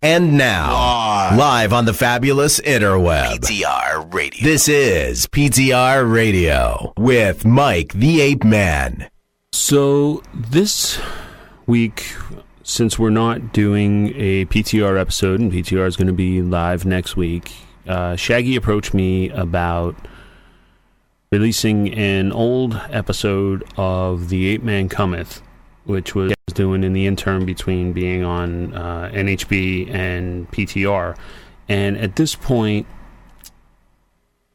And now, live on the fabulous interweb, PTR Radio. This is PTR Radio with Mike the Apeman. So this week, since we're not doing a PTR episode, and PTR is going to be live next week, Shaggy approached me about releasing an old episode of The Apeman Cometh, which was doing in the interim between being on NHB and PTR. And at this point,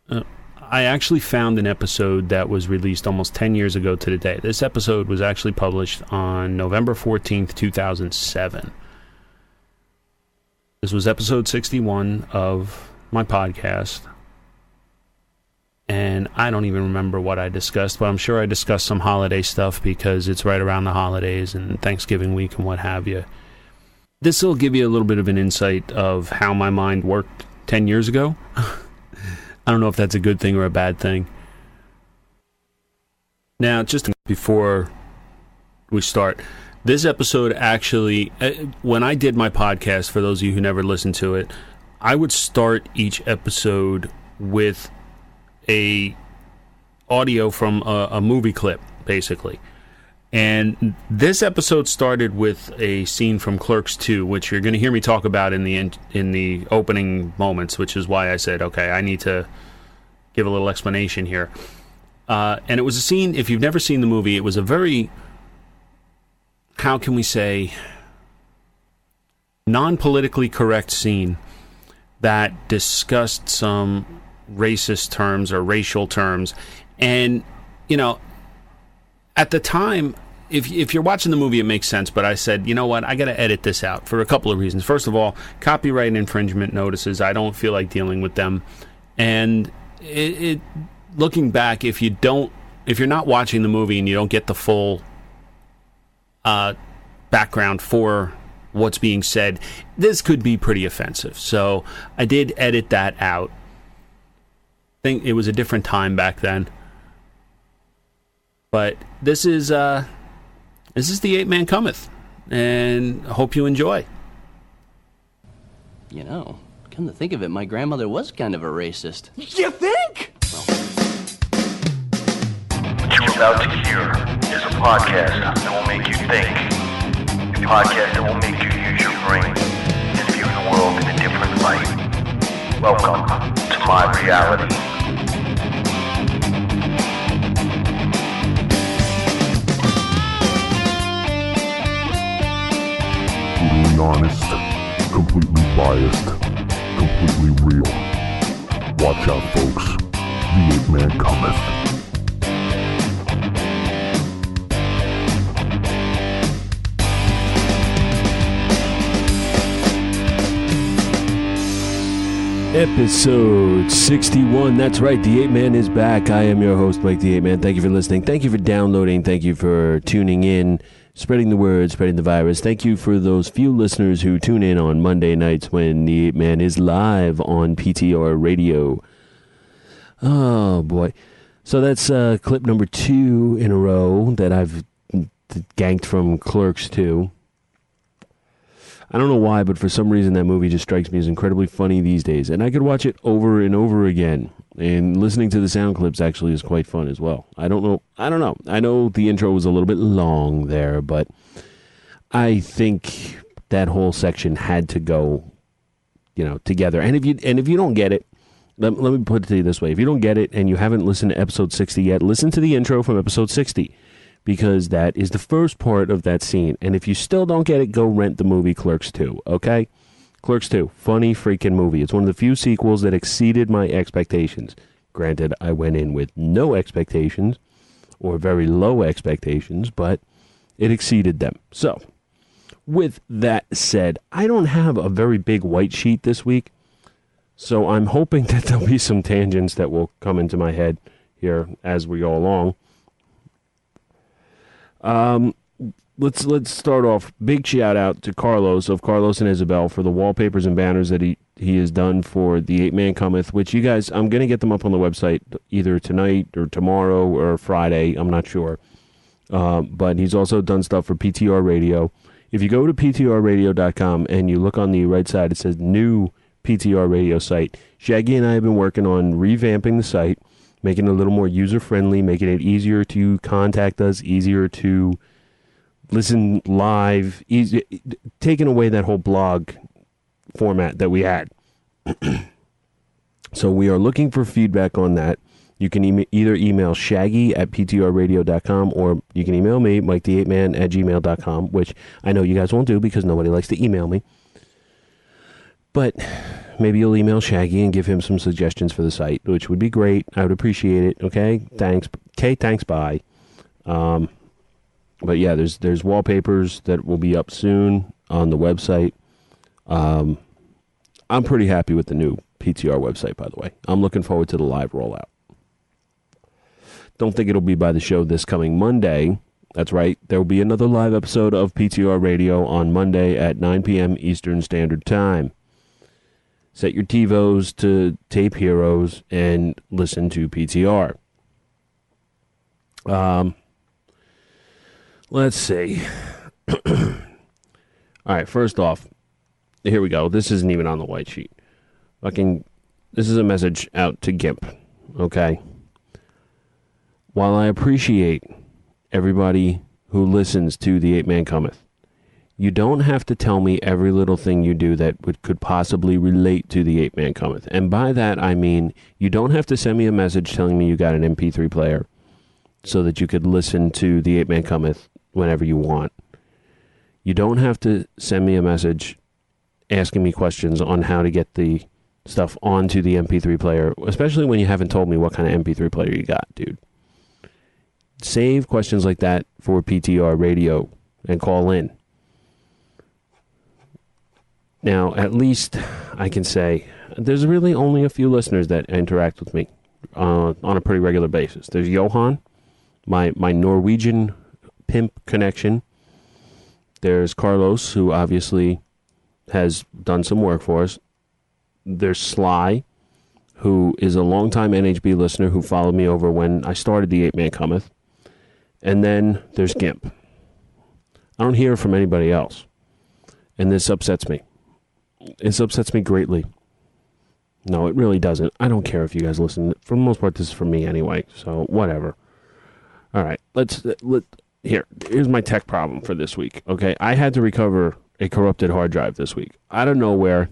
I actually found an episode that was released almost 10 years ago to the day. This episode was actually published on November 14th, 2007. This was episode 61 of my podcast. And I don't even remember what I discussed, but I'm sure I discussed some holiday stuff because it's right around the holidays and Thanksgiving week and what have you. This will give you a little bit of an insight of how my mind worked 10 years ago. I don't know if that's a good thing or a bad thing. Now, just before we start, this episode actually, when I did my podcast, for those of you who never listened to it, I would start each episode with a audio from a movie clip, basically. And this episode started with a scene from Clerks 2, which you're going to hear me talk about in the opening moments, which is why I said, okay, I need to give a little explanation here. And it was a scene, if you've never seen the movie, it was a very, how can we say, non-politically correct scene that discussed some racist terms or racial terms. And, you know, at the time, if you're watching the movie, it makes sense, but I said, you know what, I got to edit this out for a couple of reasons. First of all, copyright infringement notices, I don't feel like dealing with them. And it looking back, if you're not watching the movie and you don't get the full background for what's being said, this could be pretty offensive. So I did edit that out. I think it was a different time back then. But this is The Apeman Cometh, and I hope you enjoy. You know, come to think of it, my grandmother was kind of a racist. You think? Well, What you're about to hear is a podcast that will make you think. A podcast that will make you use your brain and view the world in a different light. Welcome to my reality. Brutally honest, completely biased, completely real. Watch out, folks. The Apeman Cometh. Episode 61. That's right, The Apeman is back. I am your host, Mike the Apeman. Thank you for listening. Thank you for downloading. Thank you for tuning in, spreading the word, spreading the virus. Thank you for those few listeners who tune in on Monday nights when The Apeman is live on PTR Radio. Oh, boy. So that's clip number 2 in a row that I've ganked from Clerks 2. I don't know why, but for some reason that movie just strikes me as incredibly funny these days. And I could watch it over and over again. And listening to the sound clips actually is quite fun as well. I don't know. I know the intro was a little bit long there, but I think that whole section had to go, together. And if you don't get it, let me put it to you this way. If you don't get it and you haven't listened to episode 60 yet, listen to the intro from episode 60. Because that is the first part of that scene. And if you still don't get it, go rent the movie Clerks 2, okay? Clerks 2, funny freaking movie. It's one of the few sequels that exceeded my expectations. Granted, I went in with no expectations, or very low expectations, but it exceeded them. So, with that said, I don't have a very big white sheet this week, so I'm hoping that there'll be some tangents that will come into my head here as we go along. Let's start off. Big shout out to Carlos of Carlos and Isabel for the wallpapers and banners that he has done for The Apeman Cometh, which you guys, I'm going to get them up on the website either tonight or tomorrow or Friday. I'm not sure. But he's also done stuff for PTR Radio. If you go to PTRradio.com and you look on the right side, it says new PTR Radio site. Shaggy and I have been working on revamping the site, making it a little more user-friendly, making it easier to contact us, easier to listen live, taking away that whole blog format that we had. So we are looking for feedback on that. You can either email shaggy@ptrradio.com or you can email me, Mike the Apeman @gmail.com, which I know you guys won't do because nobody likes to email me. But maybe you'll email Shaggy and give him some suggestions for the site, which would be great. I would appreciate it. Okay? Thanks. Okay, thanks, bye. But yeah, there's wallpapers that will be up soon on the website. I'm pretty happy with the new PTR website, by the way. I'm looking forward to the live rollout. Don't think it'll be by the show this coming Monday. That's right. There will be another live episode of PTR Radio on Monday at 9 p.m. Eastern Standard Time. Set your TiVos to Tape Heroes and listen to PTR. Let's see. All right, first off, here we go. This isn't even on the white sheet. This is a message out to GIMP, okay? While I appreciate everybody who listens to The Apeman Cometh, you don't have to tell me every little thing you do that could possibly relate to The Apeman Cometh. And by that, I mean you don't have to send me a message telling me you got an MP3 player so that you could listen to The Apeman Cometh whenever you want. You don't have to send me a message asking me questions on how to get the stuff onto the MP3 player, especially when you haven't told me what kind of MP3 player you got, dude. Save questions like that for PTR Radio and call in. Now, at least I can say there's really only a few listeners that interact with me on a pretty regular basis. There's Johan, my Norwegian pimp connection. There's Carlos, who obviously has done some work for us. There's Sly, who is a longtime NHB listener who followed me over when I started The Apeman Cometh. And then there's GIMP. I don't hear from anybody else. And this upsets me. This upsets me greatly. No, it really doesn't. I don't care if you guys listen. For the most part, this is for me anyway. So, whatever. All right. Here's my tech problem for this week. Okay. I had to recover a corrupted hard drive this week. Out of nowhere,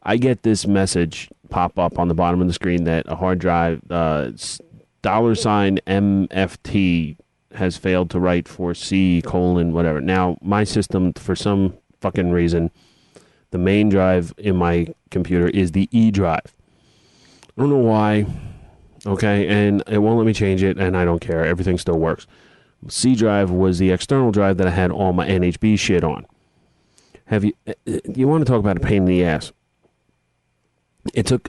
I get this message pop up on the bottom of the screen that a hard drive, $MFT has failed to write for C : whatever. Now, my system, for some fucking reason, the main drive in my computer is the E drive. I don't know why. Okay, and it won't let me change it, and I don't care. Everything still works. C drive was the external drive that I had all my NHB shit on. You want to talk about a pain in the ass?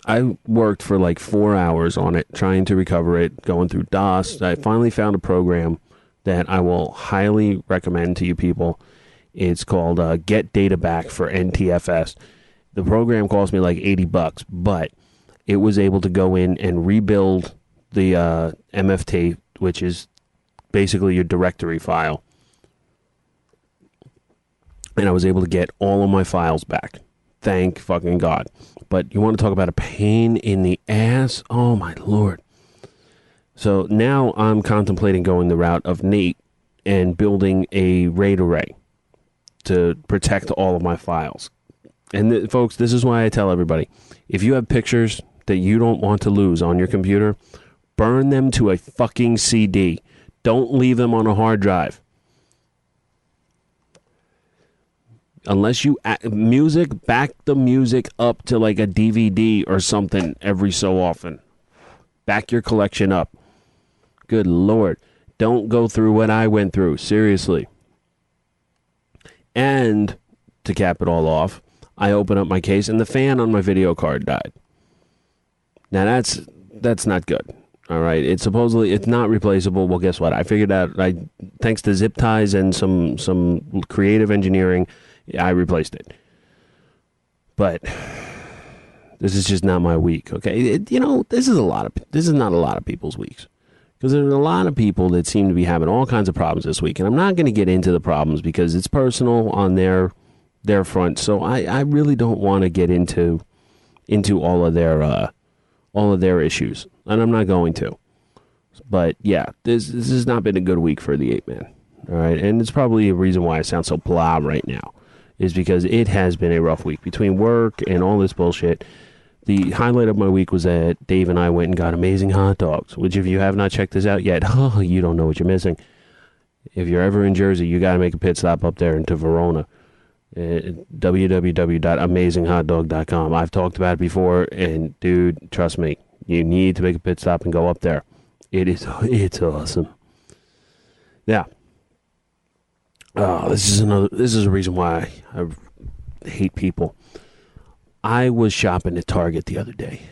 I worked for like 4 hours on it, trying to recover it, going through DOS. I finally found a program that I will highly recommend to you people. It's called Get Data Back for NTFS. The program cost me like $80, but it was able to go in and rebuild the MFT, which is basically your directory file. And I was able to get all of my files back. Thank fucking God. But you want to talk about a pain in the ass? Oh, my Lord. So now I'm contemplating going the route of Nate and building a RAID array to protect all of my files. And folks, this is why I tell everybody, if you have pictures that you don't want to lose on your computer, burn them to a fucking CD. Don't leave them on a hard drive. Unless you back the music up to like a DVD or something every so often. Back your collection up. Good Lord. Don't go through what I went through. Seriously. And to cap it all off, I open up my case and the fan on my video card died. Now that's not good. All right. It's not replaceable. Well, guess what? I figured out, thanks to zip ties and some creative engineering, I replaced it. But this is just not my week, okay? This is not a lot of people's weeks. Because there's a lot of people that seem to be having all kinds of problems this week. And I'm not going to get into the problems because it's personal on their front. So I really don't want to get into all of their issues. And I'm not going to. But yeah, this has not been a good week for the Apeman. All right. And it's probably a reason why I sound so blah right now. Is because it has been a rough week. Between work and all this bullshit, the highlight of my week was that Dave and I went and got amazing hot dogs, which if you have not checked this out yet, you don't know what you're missing. If you're ever in Jersey, you got to make a pit stop up there into Verona. www.amazinghotdog.com. I've talked about it before, and dude, trust me, you need to make a pit stop and go up there. It's awesome. Yeah. Oh, this is a reason why I hate people. I was shopping at Target the other day,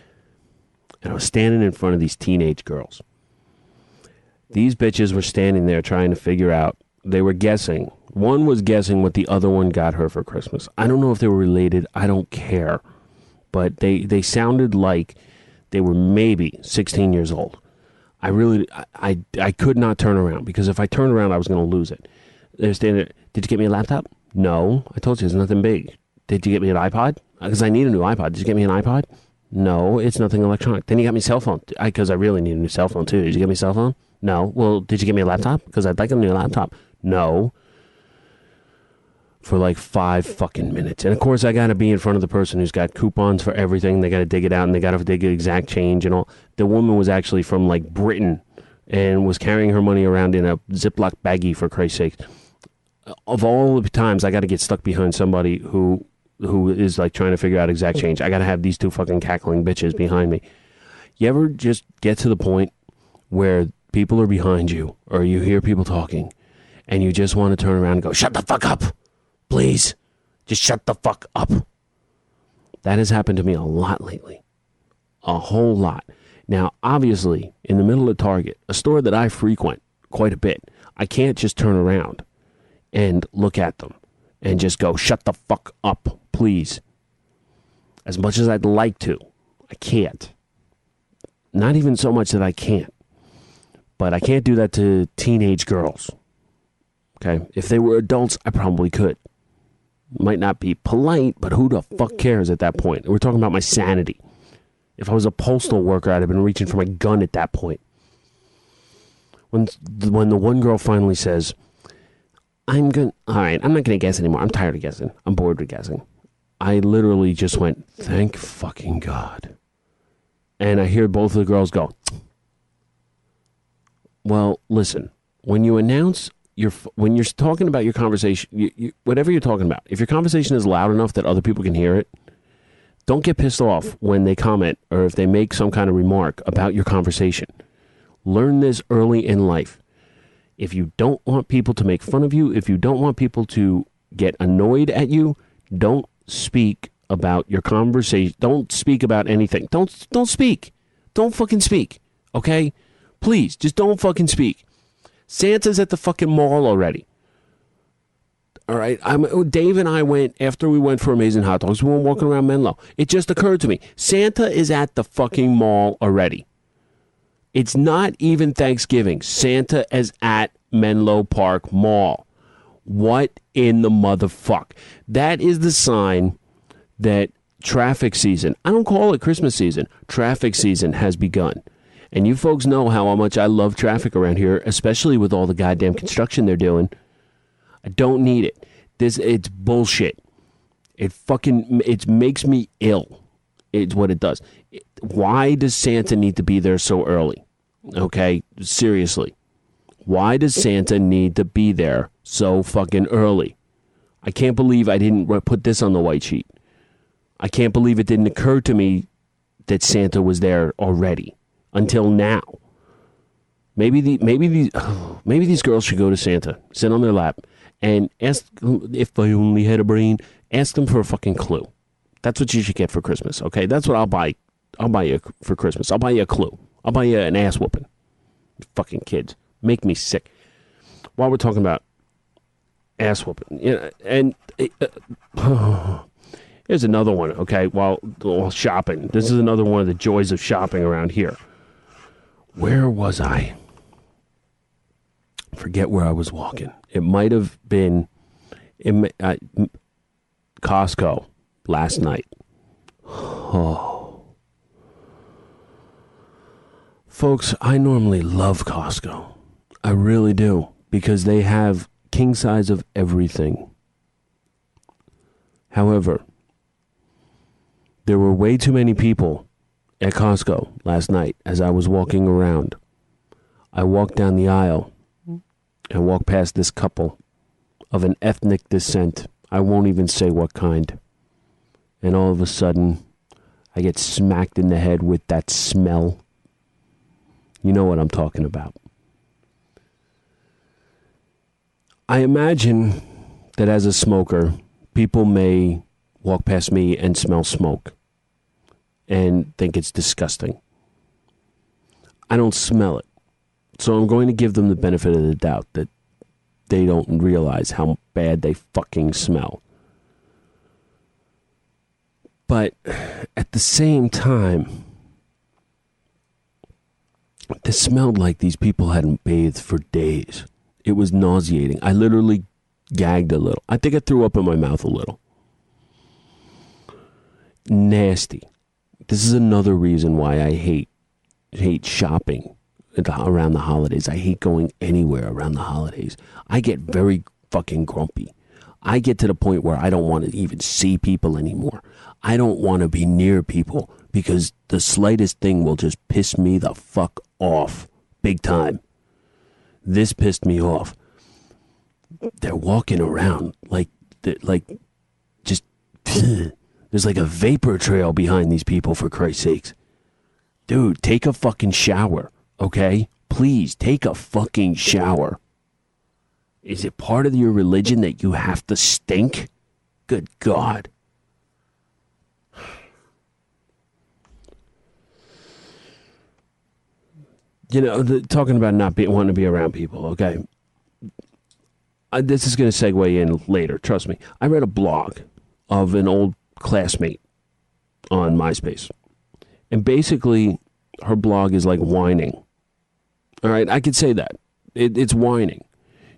and I was standing in front of these teenage girls. These bitches were standing there trying to figure out, they were guessing. One was guessing what the other one got her for Christmas. I don't know if they were related. I don't care. But they sounded like they were maybe 16 years old. I could not turn around, because if I turned around, I was going to lose it. They're standing there. Did you get me a laptop? No. I told you, it's nothing big. Did you get me an iPod? Because I need a new iPod. Did you get me an iPod? No, it's nothing electronic. Then you got me a cell phone. Because I really need a new cell phone, too. Did you get me a cell phone? No. Well, did you get me a laptop? Because I'd like a new laptop. No. For like 5 fucking minutes. And, of course, I got to be in front of the person who's got coupons for everything. They got to dig it out, and they got to dig the exact change and all. The woman was actually from, like, Britain and was carrying her money around in a Ziploc baggie, for Christ's sake. Of all the times I got to get stuck behind somebody who is like trying to figure out exact change, I got to have these two fucking cackling bitches behind me. You ever just get to the point where people are behind you, or you hear people talking, and you just want to turn around and go, shut the fuck up, please, just shut the fuck up? That has happened to me a lot lately, a whole lot. Now, obviously, in the middle of Target, a store that I frequent quite a bit, I can't just turn around and look at them and just go, shut the fuck up, please. As much as I'd like to, I can't. Not even so much that I can't. But I can't do that to teenage girls. Okay? If they were adults, I probably could. Might not be polite, but who the fuck cares at that point? We're talking about my sanity. If I was a postal worker, I'd have been reaching for my gun at that point. When the one girl finally says, all right, I'm not going to guess anymore. I'm tired of guessing. I'm bored with guessing. I literally just went, thank fucking God. And I hear both of the girls go, well, listen, when you announce when you're talking about your conversation, whatever you're talking about, if your conversation is loud enough that other people can hear it, don't get pissed off when they comment or if they make some kind of remark about your conversation. Learn this early in life. If you don't want people to make fun of you, if you don't want people to get annoyed at you, don't speak about your conversation. Don't speak about anything. Don't speak. Don't fucking speak. Okay? Please, just don't fucking speak. Santa's at the fucking mall already. All right? Dave and I went, after we went for Amazing Hot Dogs, we were walking around Menlo. It just occurred to me, Santa is at the fucking mall already. It's not even Thanksgiving. Santa is at Menlo Park Mall. What in the motherfuck? That is the sign that traffic season, I don't call it Christmas season, traffic season has begun. And you folks know how much I love traffic around here, especially with all the goddamn construction they're doing. I don't need it. It's bullshit. It makes me ill. It's what it does. Why does Santa need to be there so early? Okay, seriously. Why does Santa need to be there so fucking early? I can't believe I didn't put this on the white sheet. I can't believe it didn't occur to me that Santa was there already until now. Maybe these girls should go to Santa, sit on their lap, and ask, if I only had a brain, ask them for a fucking clue. That's what you should get for Christmas, okay? That's what I'll buy. I'll buy you for Christmas. I'll buy you a clue. I'll buy you an ass whooping. Fucking kids. Make me sick. While we're talking about ass whooping. Here's another one, okay? While shopping. This is another one of the joys of shopping around here. Where was I? I forget where I was walking. It might have been Costco last night. Oh. Folks, I normally love Costco. I really do, because they have king size of everything. However, there were way too many people at Costco last night as I was walking around. I walked down the aisle and walked past this couple of an ethnic descent. I won't even say what kind. And all of a sudden, I get smacked in the head with that smell. You know what I'm talking about. I imagine that as a smoker, people may walk past me and smell smoke and think it's disgusting. I don't smell it. So I'm going to give them the benefit of the doubt that they don't realize how bad they fucking smell. But at the same time, this smelled like these people hadn't bathed for days. It was nauseating. I literally gagged a little. I think I threw up in my mouth a little. Nasty. This is another reason why I hate shopping around the holidays. I hate going anywhere around the holidays. I get very fucking grumpy. I get to the point where I don't want to even see people anymore. I don't want to be near people because the slightest thing will just piss me the fuck off. Big time. This pissed me off. They're walking around like just there's like a vapor trail behind these people, for Christ's sakes. Dude, take a fucking shower, okay? Please, take a fucking shower. Is it part of your religion that you have to stink? Good God. You know, talking about not wanting to be around people, okay? This is going to segue in later, trust me. I read a blog of an old classmate on MySpace. And basically, her blog is like whining. All right, I could say that. It's whining.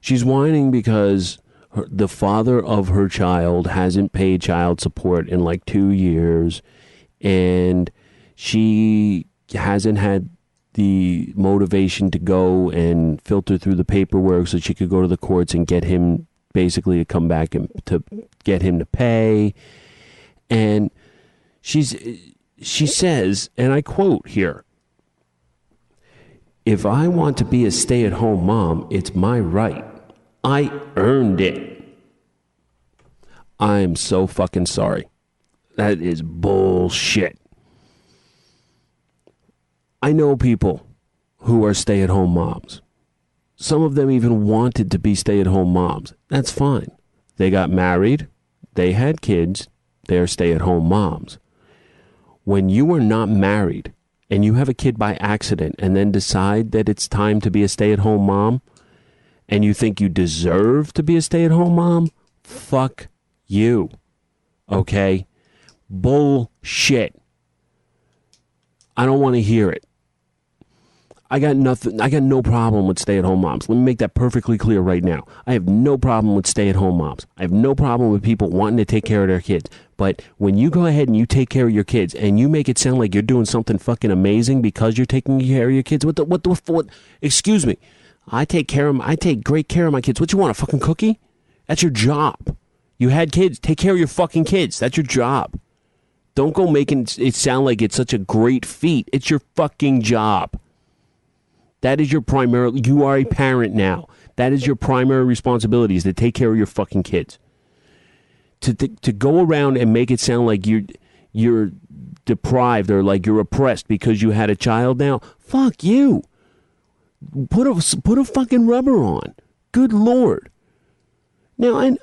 She's whining because the father of her child hasn't paid child support in like 2 years. And she hasn't had the motivation to go and filter through the paperwork so she could go to the courts and get him basically to come back and to get him to pay. And she says, and I quote here, "If I want to be a stay-at-home mom, it's my right. I earned it." I'm so fucking sorry. That is bullshit. I know people who are stay-at-home moms. Some of them even wanted to be stay-at-home moms. That's fine. They got married. They had kids. They're stay-at-home moms. When you are not married and you have a kid by accident and then decide that it's time to be a stay-at-home mom and you think you deserve to be a stay-at-home mom, fuck you. Okay? Bullshit. I don't want to hear it. I got no problem with stay-at-home moms. Let me make that perfectly clear right now. I have no problem with stay-at-home moms. I have no problem with people wanting to take care of their kids. But when you go ahead and you take care of your kids and you make it sound like you're doing something fucking amazing because you're taking care of your kids, what excuse me. I take great care of my kids. What, you want, a fucking cookie? That's your job. You had kids. Take care of your fucking kids. That's your job. Don't go making it sound like it's such a great feat. It's your fucking job. That is your primary. You are a parent now. That is your primary responsibility, is to take care of your fucking kids. To go around and make it sound like you're deprived or like you're oppressed because you had a child now. Fuck you. Put a fucking rubber on. Good Lord. Now, I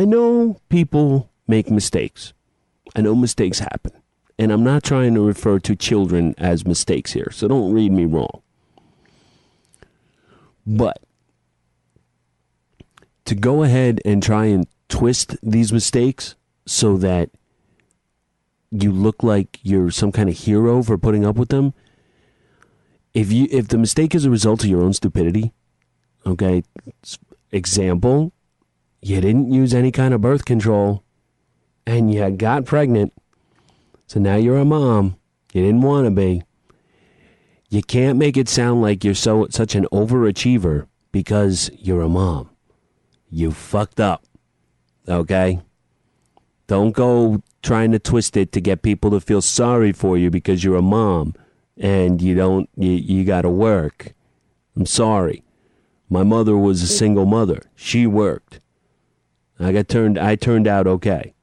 know people make mistakes. I know mistakes happen. And I'm not trying to refer to children as mistakes here, so don't read me wrong. But to go ahead and try and twist these mistakes so that you look like you're some kind of hero for putting up with them if the mistake is a result of your own stupidity, okay, example, you didn't use any kind of birth control and you got pregnant, so now you're a mom, you didn't want to be. You can't make it sound like you're such an overachiever because you're a mom. You fucked up, okay? Don't go trying to twist it to get people to feel sorry for you because you're a mom and you got to work. I'm sorry. My mother was a single mother. She worked. I turned out okay.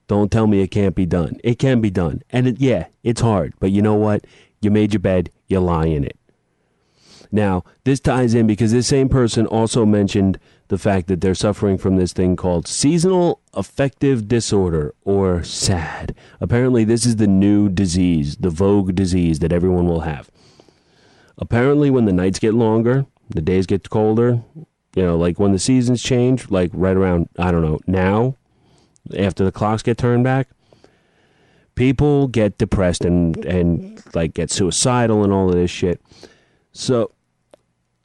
Don't tell me it can't be done. It can be done. And it's hard. But you know what? You made your bed. You lie in it. Now, this ties in because this same person also mentioned the fact that they're suffering from this thing called seasonal affective disorder, or SAD. Apparently, this is the new disease, the vogue disease that everyone will have. Apparently, when the nights get longer, the days get colder, like when the seasons change, like right around, I don't know, now, after the clocks get turned back, people get depressed and like get suicidal and all of this shit. So,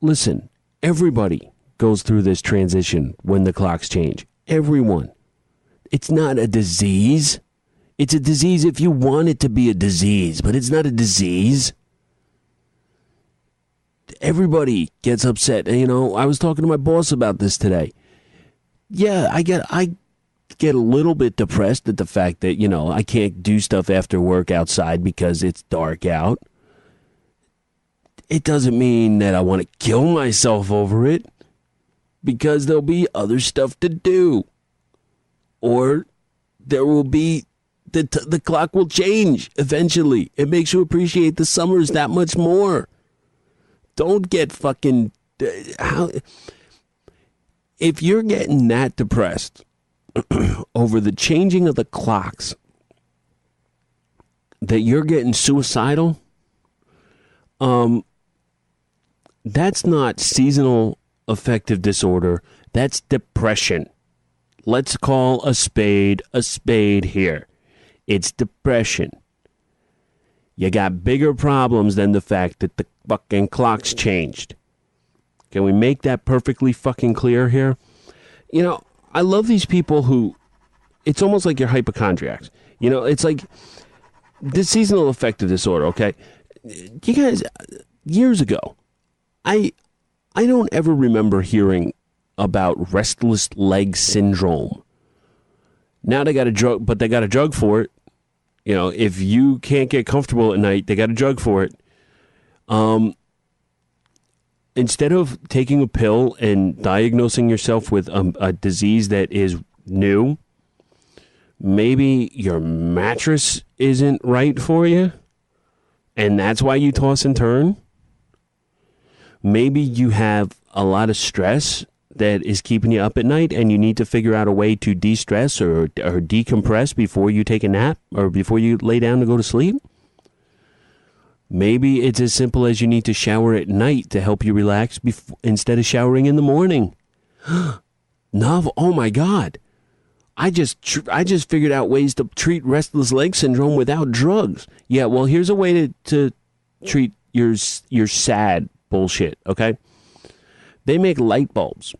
listen, everybody goes through this transition when the clocks change. Everyone. It's not a disease. It's a disease if you want it to be a disease, but it's not a disease. Everybody gets upset. And, I was talking to my boss about this today. Yeah, I get a little bit depressed at the fact that, I can't do stuff after work outside because it's dark out. It doesn't mean that I want to kill myself over it, because there'll be other stuff to do. Or there will be, the clock will change eventually. It makes you appreciate the summers that much more. Don't get fucking, if you're getting that depressed over the changing of the clocks, that you're getting suicidal, that's not seasonal affective disorder. That's depression. Let's call a spade here. It's depression. You got bigger problems than the fact that the fucking clocks changed. Can we make that perfectly fucking clear here? I love these people who, it's almost like you're hypochondriacs. It's like this seasonal affective disorder, okay? You guys, years ago, I don't ever remember hearing about restless leg syndrome. Now they got a drug, but they got a drug for it. If you can't get comfortable at night, they got a drug for it. Instead of taking a pill and diagnosing yourself with a disease that is new, maybe your mattress isn't right for you, and that's why you toss and turn. Maybe you have a lot of stress that is keeping you up at night, and you need to figure out a way to de-stress or decompress before you take a nap or before you lay down to go to sleep. Maybe it's as simple as you need to shower at night to help you relax instead of showering in the morning. No, oh my God. I just figured out ways to treat restless leg syndrome without drugs. Yeah, well, here's a way to treat your sad bullshit, okay? They make light bulbs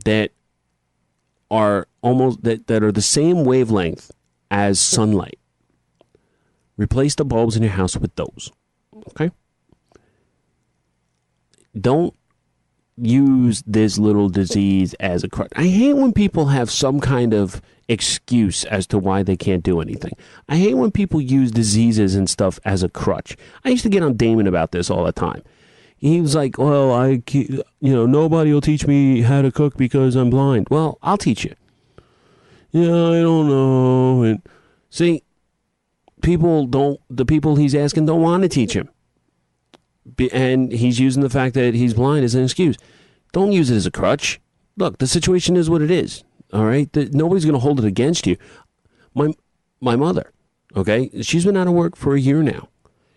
that are that are the same wavelength as sunlight. Replace the bulbs in your house with those, okay? Don't use this little disease as a crutch. I hate when people have some kind of excuse as to why they can't do anything. I hate when people use diseases and stuff as a crutch. I used to get on Damon about this all the time. He was like, well, nobody will teach me how to cook because I'm blind. Well, I'll teach you. Yeah, I don't know. And see, the people he's asking don't want to teach him. And he's using the fact that he's blind as an excuse. Don't use it as a crutch. Look, the situation is what it is. All right? Nobody's going to hold it against you. My mother, okay, she's been out of work for a year now.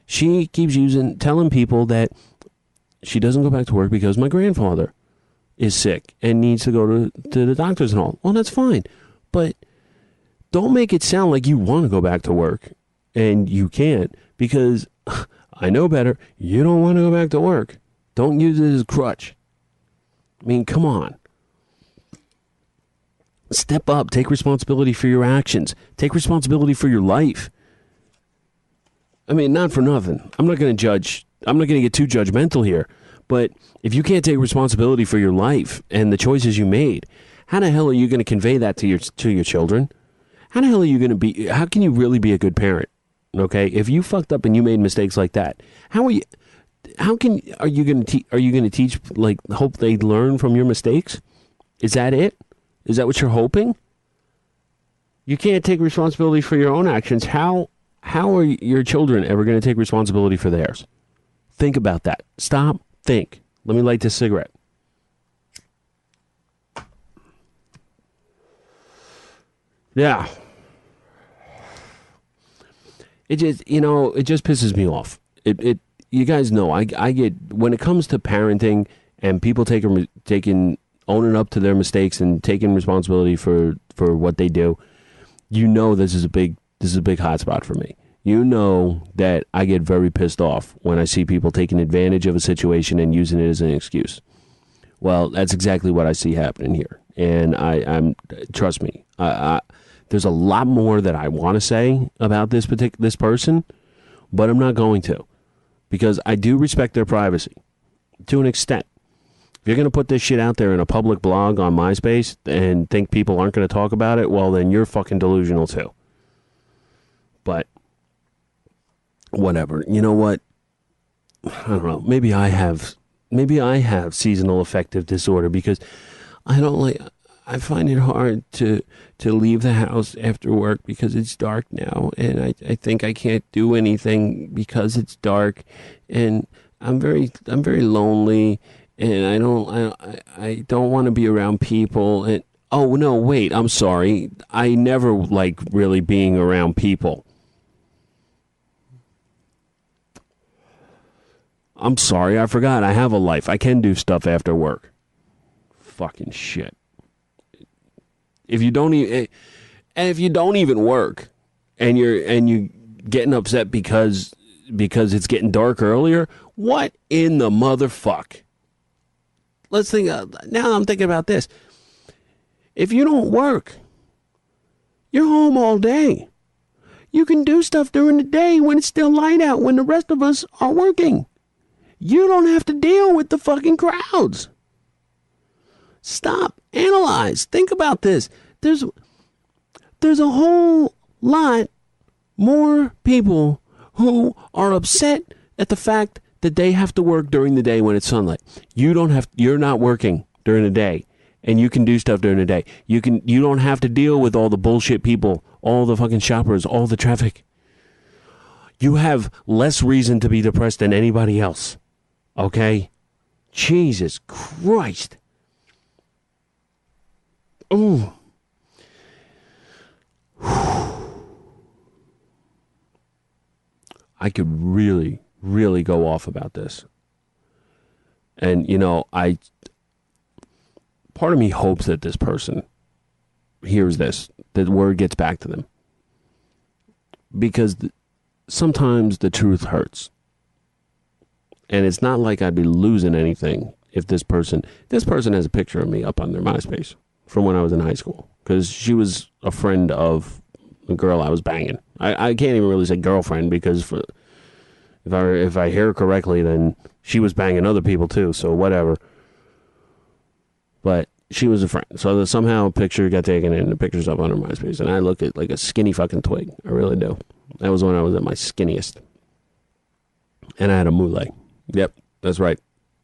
She keeps telling people that she doesn't go back to work because my grandfather is sick and needs to go to the doctors and all. Well, that's fine. But don't make it sound like you want to go back to work and you can't, because I know better. You don't want to go back to work. Don't use it as a crutch. I mean, come on. Step up. Take responsibility for your actions. Take responsibility for your life. I mean, not for nothing. I'm not going to judge. I'm not going to get too judgmental here. But if you can't take responsibility for your life and the choices you made, how the hell are you going to convey that to your children? How the hell are you going to be? How can you really be a good parent? Okay, if you fucked up and you made mistakes like that, are you going to teach, like, hope they learn from your mistakes? Is that it? Is that what you're hoping? You can't take responsibility for your own actions. How are your children ever going to take responsibility for theirs? Think about that. Stop. Think. Let me light this cigarette. Yeah. It just pisses me off. You guys know, I get, when it comes to parenting and people owning up to their mistakes and taking responsibility for what they do, this is a big hot spot for me. You know that I get very pissed off when I see people taking advantage of a situation and using it as an excuse. Well, that's exactly what I see happening here. And trust me, there's a lot more that I want to say about this person, but I'm not going to, because I do respect their privacy to an extent. If you're going to put this shit out there in a public blog on MySpace and think people aren't going to talk about it, well, then you're fucking delusional too. But whatever. You know what? I don't know. Maybe I have seasonal affective disorder, because I find it hard to leave the house after work because it's dark now, and I think I can't do anything because it's dark, and I'm very lonely, and I don't want to be around people. And oh no, wait, I'm sorry. I never like really being around people. I'm sorry, I forgot. I have a life. I can do stuff after work. Fucking shit. If you don't even work, and you getting upset because it's getting dark earlier, what in the motherfuck? Let's think. Now I'm thinking about this. If you don't work, you're home all day. You can do stuff during the day when it's still light out, when the rest of us are working. You don't have to deal with the fucking crowds. Stop. Analyze. Think about this. There's a whole lot more people who are upset at the fact that they have to work during the day when it's sunlight. You're not working during the day, and you can do stuff during the day. You don't have to deal with all the bullshit people, all the fucking shoppers, all the traffic. You have less reason to be depressed than anybody else. Okay? Jesus Christ. Ooh. I could really, really go off about this. And, part of me hopes that this person hears this, that word gets back to them. Because sometimes the truth hurts. And it's not like I'd be losing anything if this person has a picture of me up on their MySpace from when I was in high school, because she was a friend of a girl I was banging. I can't even really say girlfriend, because if I hear correctly, then she was banging other people too, so whatever. But she was a friend. So somehow a picture got taken and the picture's up on her MySpace, and I look at like a skinny fucking twig. I really do. That was when I was at my skinniest. And I had a mullet. Yep, that's right.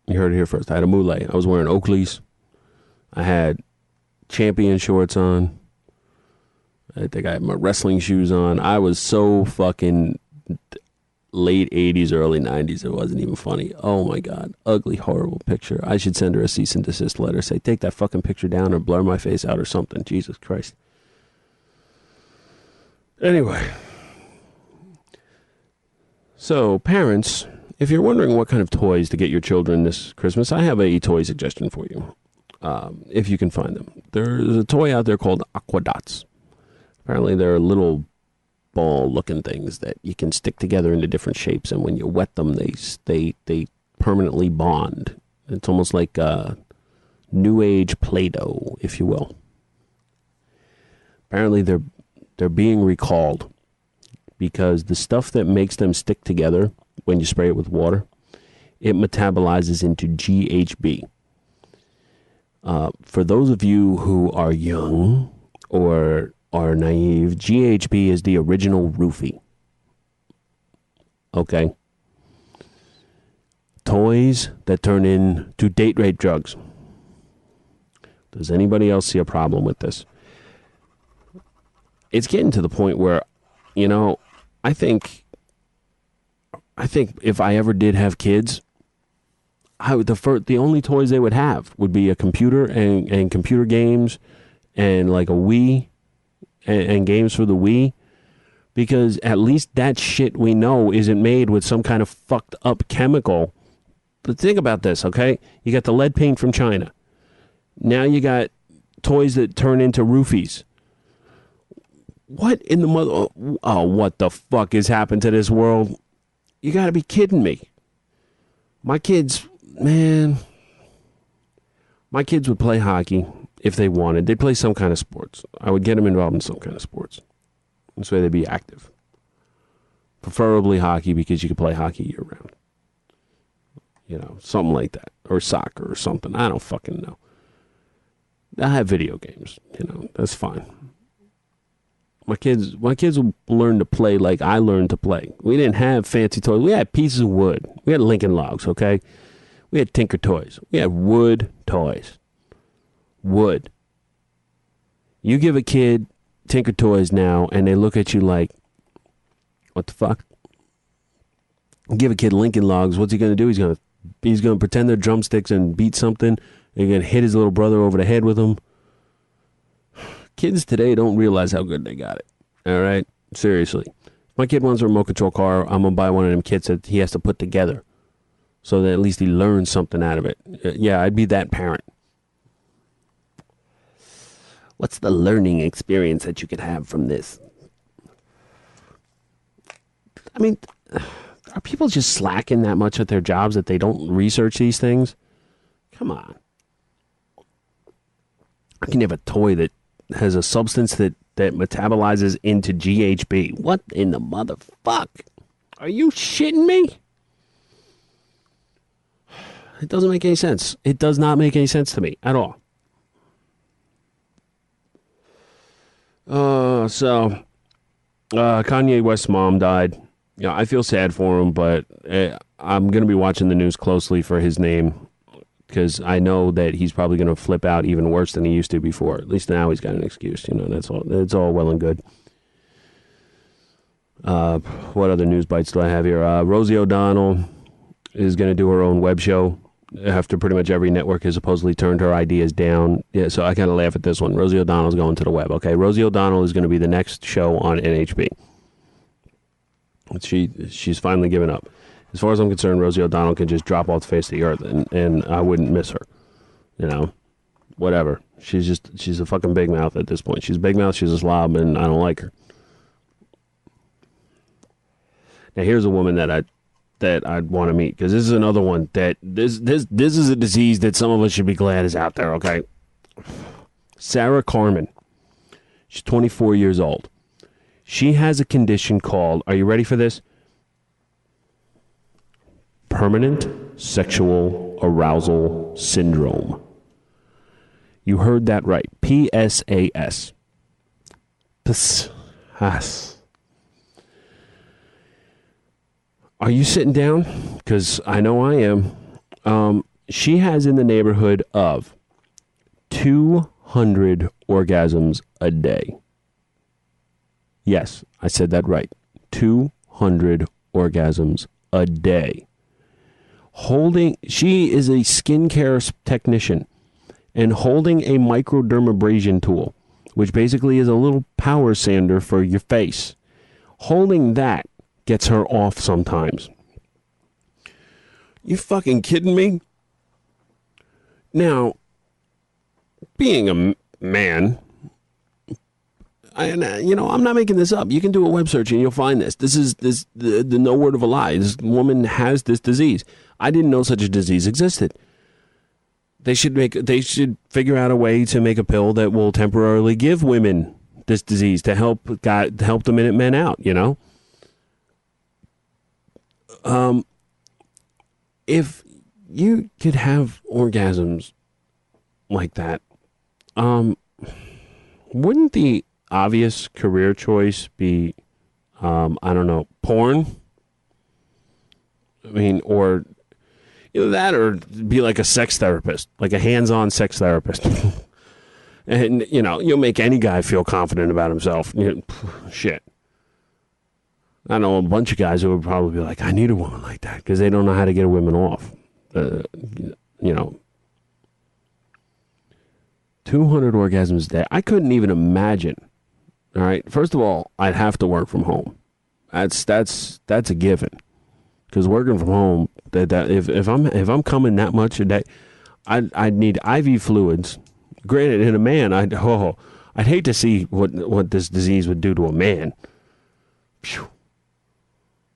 You heard it here first. I had a mullet. I was wearing Oakleys. I had Champion shorts on. I think I had my wrestling shoes on. I was so fucking late 80s, early 90s. It wasn't even funny. Oh my God. Ugly, horrible picture. I should send her a cease and desist letter. Say, take that fucking picture down or blur my face out or something. Jesus Christ. Anyway. So, parents, if you're wondering what kind of toys to get your children this Christmas, I have a toy suggestion for you. If you can find them. There's a toy out there called Aqua Dots. Apparently they're little ball looking things that you can stick together into different shapes, and when you wet them, they permanently bond. It's almost like new age Play-Doh, if you will. Apparently they're being recalled because the stuff that makes them stick together when you spray it with water, it metabolizes into GHB. For those of you who are young or are naive, GHB is the original roofie. Okay? Toys that turn into date rape drugs. Does anybody else see a problem with this? It's getting to the point where, you know, I think if I ever did have kids, the only toys they would have would be a computer and computer games and like a Wii and games for the Wii, because at least that shit we know isn't made with some kind of fucked up chemical. But think about this, okay? You got the lead paint from China. Now you got toys that turn into roofies. What in the mother... Oh, what the fuck has happened to this world? You gotta be kidding me. My kids, man... My kids would play hockey if they wanted. They'd play some kind of sports. I would get them involved in some kind of sports. This way they'd be active. Preferably hockey, because you could play hockey year-round. You know, something like that. Or soccer or something. I don't fucking know. I have video games. You know, that's fine. My kids will learn to play like I learned to play. We didn't have fancy toys. We had pieces of wood. We had Lincoln Logs, okay? We had Tinker Toys. We had wood toys. Wood. You give a kid Tinker Toys now, and they look at you like, what the fuck? You give a kid Lincoln Logs, what's he going to do? He's going to pretend they're drumsticks and beat something. You're going to hit his little brother over the head with them. Kids today don't realize how good they got it. All right? Seriously. If my kid wants a remote control car, I'm going to buy one of them kits that he has to put together so that at least he learns something out of it. Yeah, I'd be that parent. What's the learning experience that you could have from this? I mean, are people just slacking that much at their jobs that they don't research these things? Come on. I can have a toy that has a substance that metabolizes into GHB. What in the motherfuck? Are you shitting me? It doesn't make any sense. It does not make any sense to me at all. Kanye West's mom died. You know, I feel sad for him, but I'm going to be watching the news closely for his name, because I know that he's probably going to flip out even worse than he used to before. At least now he's got an excuse. You know, that's all. It's all well and good. What other news bites do I have here? Rosie O'Donnell is going to do her own web show after pretty much every network has supposedly turned her ideas down. Yeah, so I kind of laugh at this one. Rosie O'Donnell's going to the web. Okay, Rosie O'Donnell is going to be the next show on NHB. She's finally given up. As far as I'm concerned, Rosie O'Donnell can just drop off the face of the earth, and I wouldn't miss her. You know, whatever. She's a fucking big mouth at this point. She's a big mouth, she's a slob, and I don't like her. Now here's a woman that I'd want to meet, because this is another one that this is a disease that some of us should be glad is out there. Okay, Sarah Carmen. She's 24 years old. She has a condition called, are you ready for this? Permanent Sexual Arousal Syndrome. You heard that right. PSAS. PSAS. Are you sitting down? Because I know I am. She has in the neighborhood of 200 orgasms a day. Yes, I said that right. 200 orgasms a day. She is a skincare technician, and holding a microdermabrasion tool, which basically is a little power sander for your face. Holding that gets her off sometimes. You fucking kidding me? Now, being a man, I'm not making this up. You can do a web search and you'll find this. This is the no word of a lie. This woman has this disease. I didn't know such a disease existed. They should figure out a way to make a pill that will temporarily give women this disease to help the Minutemen out, If you could have orgasms like that, wouldn't the obvious career choice be, porn? I mean, or either that or be like a sex therapist, like a hands-on sex therapist. And, you'll make any guy feel confident about himself. Shit. I know a bunch of guys who would probably be like, I need a woman like that, because they don't know how to get women off. 200 orgasms a day. I couldn't even imagine. All right. First of all, I'd have to work from home. That's a given. Because working from home, if I'm coming that much a day, I'd need IV fluids. Granted, in a man, I'd hate to see what this disease would do to a man. Phew.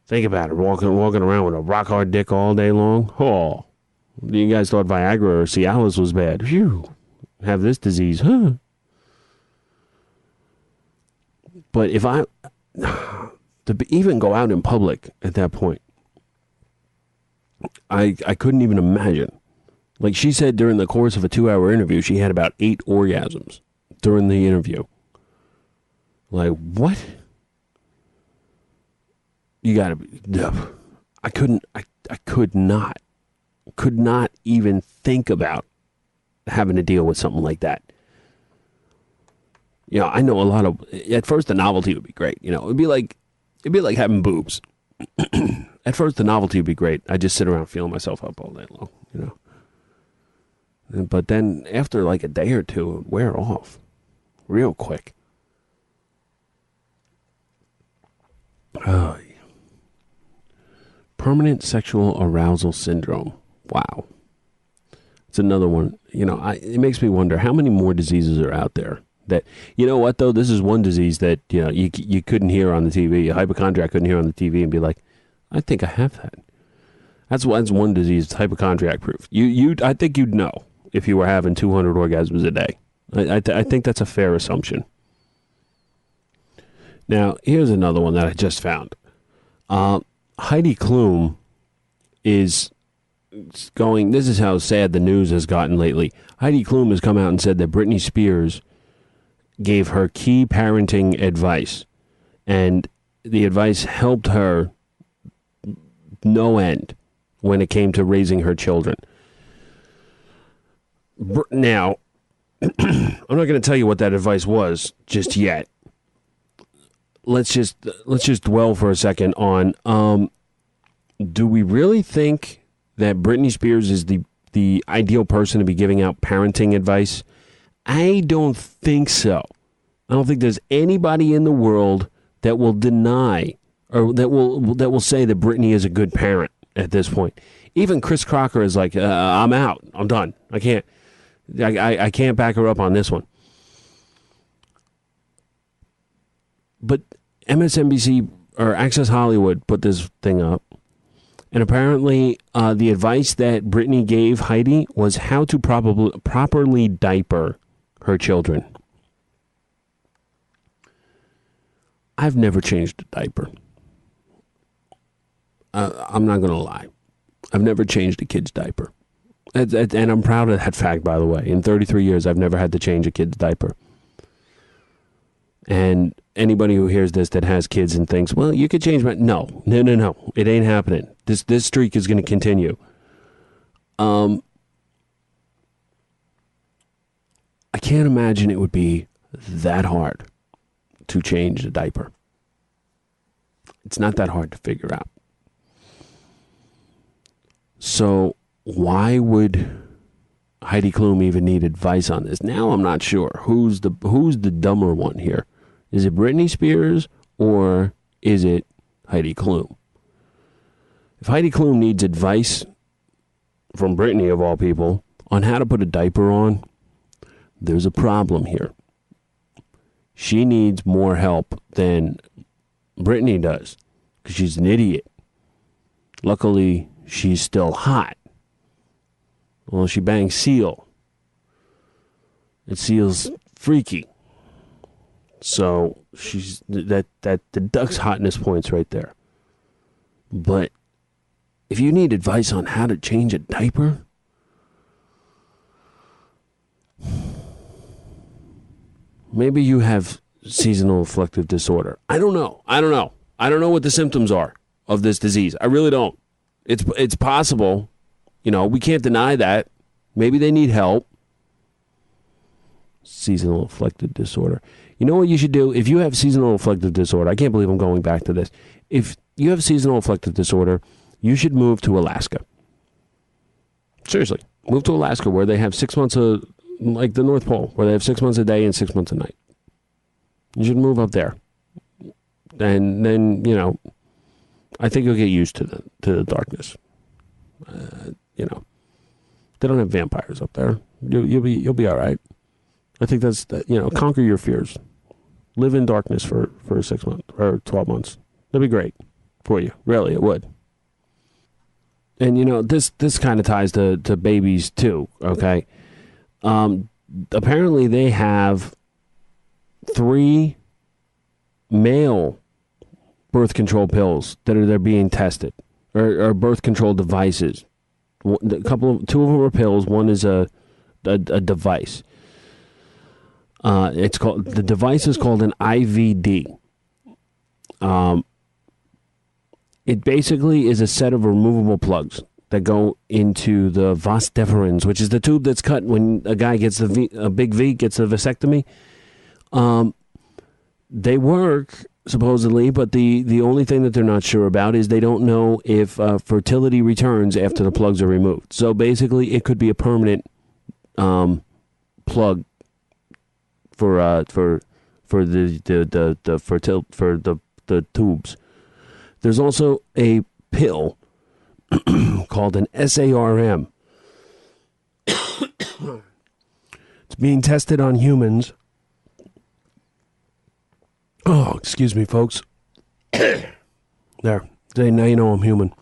Think about it, walking around with a rock hard dick all day long. Oh, you guys thought Viagra or Cialis was bad. Phew, have this disease, huh? But if to even go out in public at that point, I couldn't even imagine. Like she said, during the course of a 2-hour interview, she had about 8 orgasms during the interview. Like, what? You gotta be. I could not even think about having to deal with something like that. I know a lot of. At first, the novelty would be great. It'd be like having boobs. At first, the novelty would be great. I just sit around feeling myself up all day long. But then after like a day or two, it would wear off real quick. Oh. Permanent sexual arousal syndrome. Wow. It's another one. It makes me wonder how many more diseases are out there that, what though? This is one disease that, you couldn't hear on the TV. A hypochondriac couldn't hear on the TV and be like, I think I have that. That's one disease. It's hypochondriac proof. I think you'd know if you were having 200 orgasms a day. I think that's a fair assumption. Now, here's another one that I just found. Heidi Klum is going, this is how sad the news has gotten lately. Heidi Klum has come out and said that Britney Spears gave her key parenting advice, and the advice helped her no end when it came to raising her children. Now, I'm not going to tell you what that advice was just yet. Let's just dwell for a second on, do we really think that Britney Spears is the ideal person to be giving out parenting advice? I don't think so. I don't think there's anybody in the world that will deny or that will say that Britney is a good parent at this point. Even Chris Crocker is like, I'm out. I'm done. I can't back her up on this one. But MSNBC or Access Hollywood put this thing up. And apparently the advice that Britney gave Heidi was how to properly diaper her children. I've never changed a diaper. I'm not going to lie. I've never changed a kid's diaper. And I'm proud of that fact, by the way. In 33 years, I've never had to change a kid's diaper. And anybody who hears this that has kids and thinks, well, you could change my... No. It ain't happening. This streak is going to continue. I can't imagine it would be that hard to change a diaper. It's not that hard to figure out. So why would Heidi Klum even need advice on this? Now I'm not sure who's the dumber one here. Is it Britney Spears or is it Heidi Klum? If Heidi Klum needs advice from Britney, of all people, on how to put a diaper on, there's a problem here. she needs more help than Brittany does because she's an idiot. Luckily, she's still hot. Well, she bangs Seal. And Seal's freaky. So she's that deducts hotness points right there. But if you need advice on how to change a diaper, maybe you have seasonal affective disorder. I don't know. I don't know what the symptoms are of this disease. I really don't. It's possible. You know, we can't deny that. Maybe they need help. Seasonal affective disorder. You know what you should do? If you have seasonal affective disorder, I can't believe I'm going back to this. If you have seasonal affective disorder, you should move to Alaska. Seriously. Move to Alaska where they have 6 months of, like the North Pole, where they have 6 months a day and 6 months a night. You should move up there. And then, you know, I think you'll get used to the darkness. You know, they don't have vampires up there. You'll be all right. I think that's, you know, conquer your fears. Live in darkness for 6 months or 12 months. That'd be great for you. Really, it would. And, you know, this kind of ties to babies, too, okay? Apparently, they have 3 male birth control pills that they're being tested, or birth control devices. Two of them are pills. One is a device. The device is called an IVD. It basically is a set of removable plugs that go into the vas deferens, which is the tube that's cut when a guy gets a big V, gets a vasectomy. They work, supposedly, but the only thing that they're not sure about is they don't know if fertility returns after the plugs are removed. So basically, it could be a permanent plug for the tubes. There's also a pill called an SARM. It's being tested on humans. Oh, excuse me, folks. There. Now you know I'm human.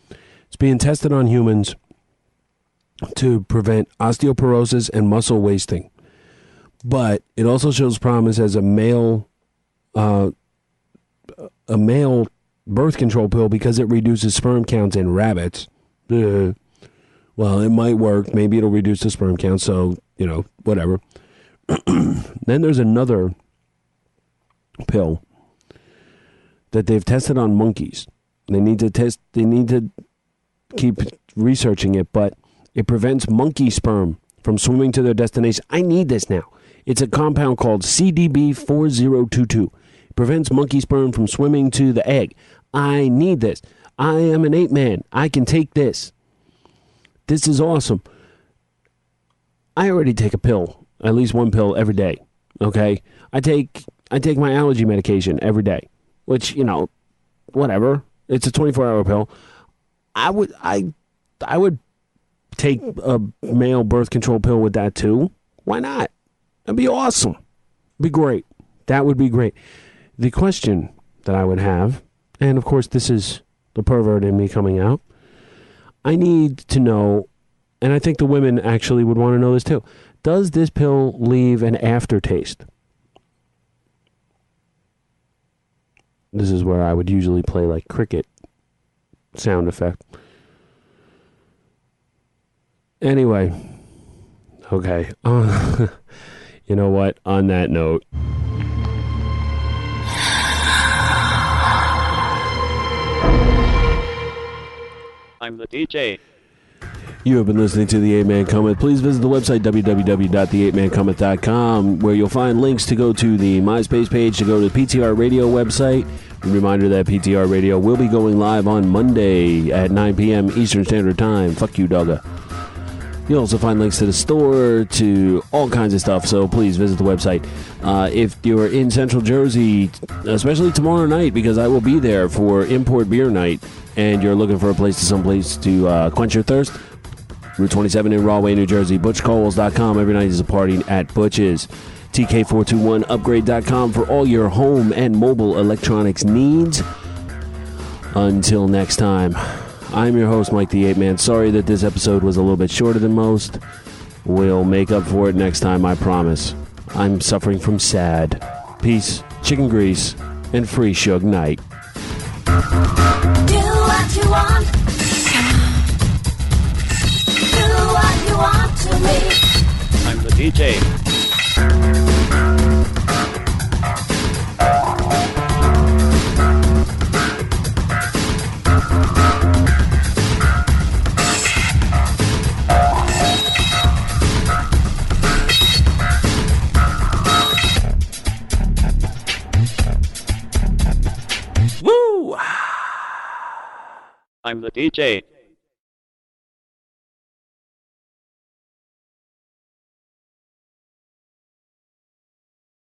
It's being tested on humans to prevent osteoporosis and muscle wasting. But it also shows promise as a male birth control pill because it reduces sperm counts in rabbits. Well, it might work. Maybe it'll reduce the sperm count. So, you know, whatever. Then there's another pill that they've tested on monkeys. They need to keep researching it, but it prevents monkey sperm from swimming to their destination. I need this now. It's a compound called CDB4022. It prevents monkey sperm from swimming to the egg. I need this. I am an ape man. I can take this. This is awesome. I already take a pill, at least one pill every day. Okay? I take my allergy medication every day, which, you know, whatever. It's a 24-hour pill. I would take a male birth control pill with that too. Why not? That'd be awesome. Be great. That would be great. The question that I would have, and of course this is the pervert in me coming out, I need to know, and I think the women actually would want to know this too, does this pill leave an aftertaste? This is where I would usually play like cricket sound effect. Anyway, okay. You know what? On that note, I'm the DJ. You have been listening to The Apeman Cometh. Please visit the website, www.theapemancometh.com, where you'll find links to go to the MySpace page, to go to the PTR Radio website. A reminder that PTR Radio will be going live on Monday at 9 p.m. Eastern Standard Time. Fuck you, dogga. You'll also find links to the store, to all kinds of stuff, so please visit the website. If you're in Central Jersey, especially tomorrow night, because I will be there for Import Beer Night, and you're looking for someplace to quench your thirst, Route 27 in Rahway, New Jersey, ButchColes.com. Every night is a party at Butch's. TK421upgrade.com for all your home and mobile electronics needs. Until next time, I'm your host, Mike the Apeman. Sorry that this episode was a little bit shorter than most. We'll make up for it next time, I promise. I'm suffering from sad. Peace, chicken grease, and free Suge Knight. Do what you want. Do what you want to me. I'm the DJ. I'm the DJ.